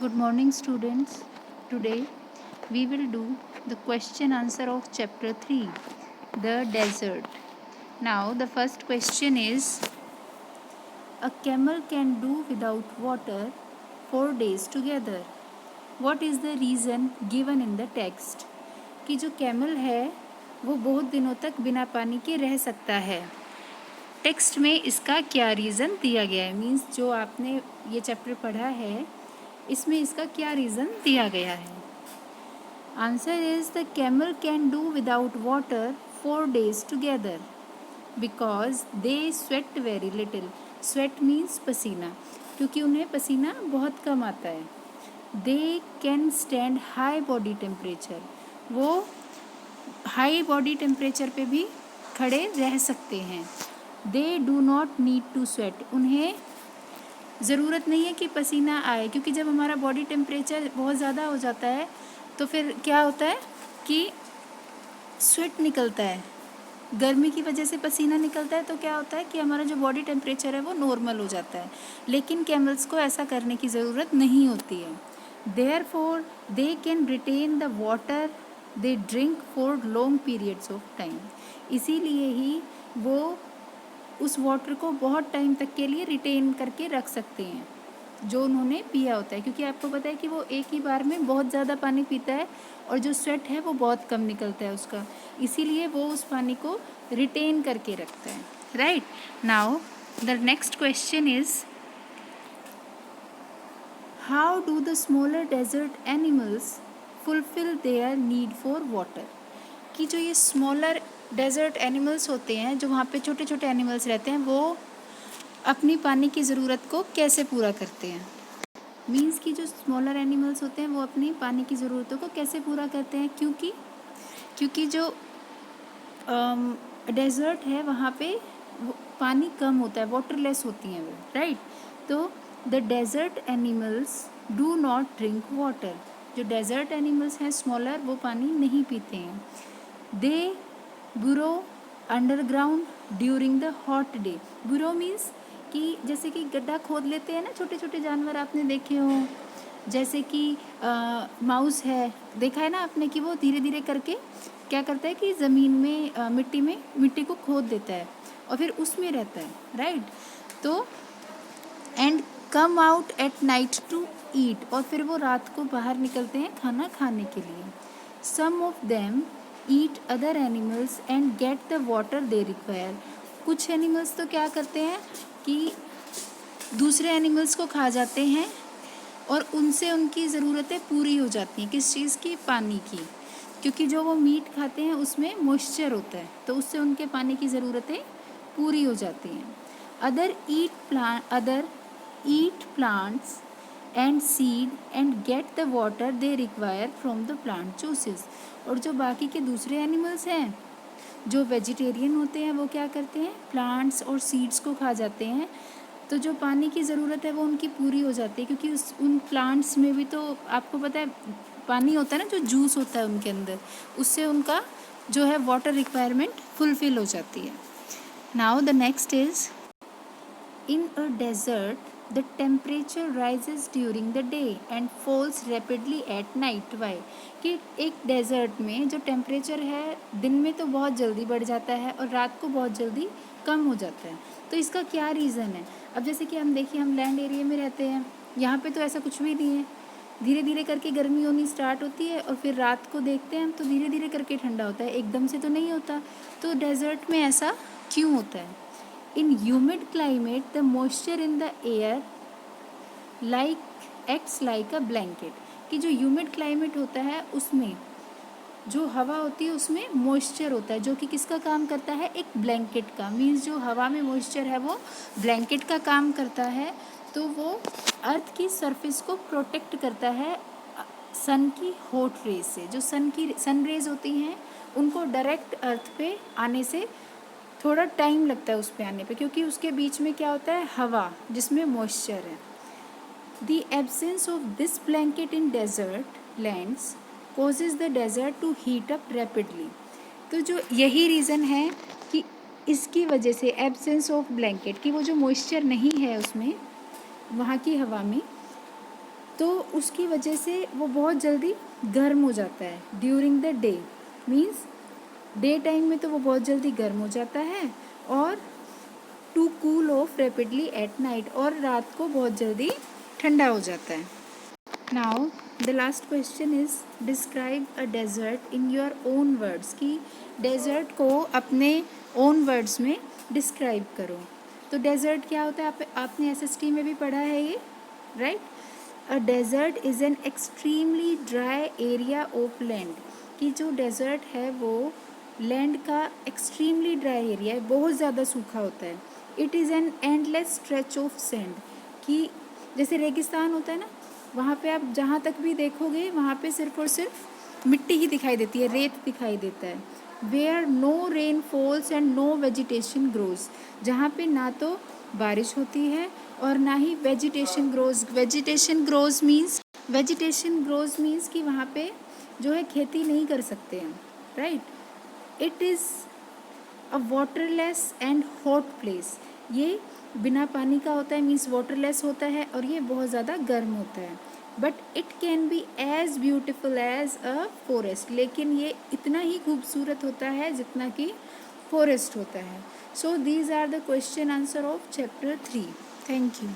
Good morning, students. Today we will do the question answer of chapter 3, the desert. Now, the first question is, a camel can do without water 4 days together. What is the reason given in the text? कि जो camel है वो बहुत दिनों तक बिना पानी के रह सकता है. टेक्स्ट में इसका क्या रीज़न दिया गया है, मीन्स जो आपने ये चैप्टर पढ़ा है इसमें इसका क्या रीज़न दिया गया है. Answer is the camel can do without water 4 days together because they sweat very little. Sweat means पसीना, क्योंकि उन्हें पसीना बहुत कम आता है. They can stand high body temperature. वो हाई बॉडी टेम्परेचर पे भी खड़े रह सकते हैं. They do not need to sweat. उन्हें ज़रूरत नहीं है कि पसीना आए, क्योंकि जब हमारा बॉडी टेम्परेचर बहुत ज़्यादा हो जाता है तो फिर क्या होता है कि स्वेट निकलता है. गर्मी की वजह से पसीना निकलता है तो क्या होता है कि हमारा जो बॉडी टेम्परेचर है वो नॉर्मल हो जाता है. लेकिन कैमल्स को ऐसा करने की ज़रूरत नहीं होती है. Therefore they can retain the water they drink for long periods of time. इसीलिए ही वो उस वाटर को बहुत टाइम तक के लिए रिटेन करके रख सकते हैं जो उन्होंने पिया होता है, क्योंकि आपको पता है कि वो एक ही बार में बहुत ज़्यादा पानी पीता है और जो स्वेट है वो बहुत कम निकलता है उसका. इसीलिए वो उस पानी को रिटेन करके रखता है. Right. Now the next question is, how do the smaller desert animals fulfil their need for water. कि जो ये स्मॉलर डेजर्ट एनिमल्स होते हैं, जो वहाँ पे छोटे छोटे एनिमल्स रहते हैं, वो अपनी पानी की ज़रूरत को कैसे पूरा करते हैं. मीन्स कि जो स्मॉलर एनिमल्स होते हैं वो अपनी पानी की ज़रूरतों को कैसे पूरा करते हैं, क्योंकि जो डेजर्ट है वहाँ पे पानी कम होता है, वाटरलेस होती हैं वो. राइट. तो the desert animals do not drink water. जो डेजर्ट एनिमल्स हैं स्मॉलर, वो पानी नहीं पीते हैं. They burrow underground during the hot day. Burrow means कि जैसे कि गड्ढा खोद लेते हैं ना छोटे छोटे जानवर, आपने देखे हो, जैसे कि माउस है, देखा है ना आपने कि वो धीरे धीरे करके क्या करता है कि ज़मीन में मिट्टी को खोद देता है और फिर उसमें रहता है. राइट. तो and come out at night to eat. और फिर वो रात को बाहर निकलते हैं खाना खाने के लिए. Some of them eat other animals and get the water they require. कुछ एनिमल्स तो क्या करते हैं कि दूसरे एनिमल्स को खा जाते हैं और उनसे उनकी ज़रूरतें पूरी हो जाती हैं. किस चीज़ की? पानी की. क्योंकि जो वो मीट खाते हैं उसमें मॉइस्चर होता है, तो उससे उनके पानी की ज़रूरतें पूरी हो जाती हैं. Other eat plants and seed and get the water they require from the plant juices. और जो बाकी के दूसरे एनिमल्स हैं जो वेजिटेरियन होते हैं वो क्या करते हैं, प्लांट्स और सीड्स को खा जाते हैं. तो जो पानी की ज़रूरत है वो उनकी पूरी हो जाती है, क्योंकि उन प्लांट्स में भी तो आपको पता है पानी होता है ना, जो जूस होता है उनके अंदर, उससे उनका जो है वाटर रिक्वायरमेंट फुलफिल हो जाती है. Now the next is, in a desert the temperature rises during the day and falls rapidly at night. Why? कि एक डेजर्ट में जो टेम्परेचर है दिन में तो बहुत जल्दी बढ़ जाता है और रात को बहुत जल्दी कम हो जाता है. तो इसका क्या रीज़न है? अब जैसे कि हम देखिए, हम लैंड एरिया में रहते हैं, यहाँ पे तो ऐसा कुछ भी नहीं है. धीरे धीरे करके गर्मी होनी स्टार्ट होती है और फिर रात को देखते हैं हम तो धीरे धीरे करके ठंडा होता है, एकदम से तो नहीं होता. तो डेजर्ट में ऐसा क्यों होता है? In humid climate, the moisture in the air acts like a blanket. कि जो ह्यूमिड क्लाइमेट होता है उसमें जो हवा होती है उसमें मॉइस्चर होता है, जो कि किसका काम करता है? एक ब्लैंकेट का. मीन्स जो हवा में मॉइस्चर है वो ब्लैंकेट का काम करता है. तो वो अर्थ की सरफेस को प्रोटेक्ट करता है सन की हॉट रेज से. जो सन रेज होती हैं उनको डायरेक्ट अर्थ पे आने से थोड़ा टाइम लगता है उस पे आने पे, क्योंकि उसके बीच में क्या होता है? हवा, जिसमें मॉइस्चर है. The absence of this blanket in desert lands causes the desert to heat up rapidly. तो जो यही रीज़न है कि इसकी वजह से एब्सेंस ऑफ ब्लैंकेट, कि वो जो मॉइस्चर नहीं है उसमें, वहाँ की हवा में, तो उसकी वजह से वो बहुत जल्दी गर्म हो जाता है during the day, means day time में तो वो बहुत जल्दी गर्म हो जाता है, और to cool off rapidly at night, और रात को बहुत जल्दी ठंडा हो जाता है. Now the last question is describe a desert in your own words, कि डेजर्ट को अपने ओन वर्ड्स में डिस्क्राइब करो. तो डेजर्ट क्या होता है, आपने SST में भी पढ़ा है ये, right. A desert is an extremely dry area of land, कि जो डेजर्ट है वो लैंड का एक्सट्रीमली ड्राई एरिया है, बहुत ज़्यादा सूखा होता है. It is an endless stretch of sand, कि जैसे रेगिस्तान होता है ना, वहाँ पे आप जहाँ तक भी देखोगे वहाँ पे सिर्फ और सिर्फ मिट्टी ही दिखाई देती है, रेत दिखाई देता है. Where no rain falls and no vegetation grows, जहाँ पे ना तो बारिश होती है और ना ही vegetation grows. Vegetation grows means कि वहाँ पे जो है खेती नहीं कर सकते हैं, right. It is a waterless and hot place, ये बिना पानी का होता है, मीन्स वाटरलेस होता है, और ये बहुत ज़्यादा गर्म होता है. But it can be as beautiful as a forest, लेकिन ये इतना ही खूबसूरत होता है जितना कि फॉरेस्ट होता है. So these are the question answer of chapter 3. Thank you.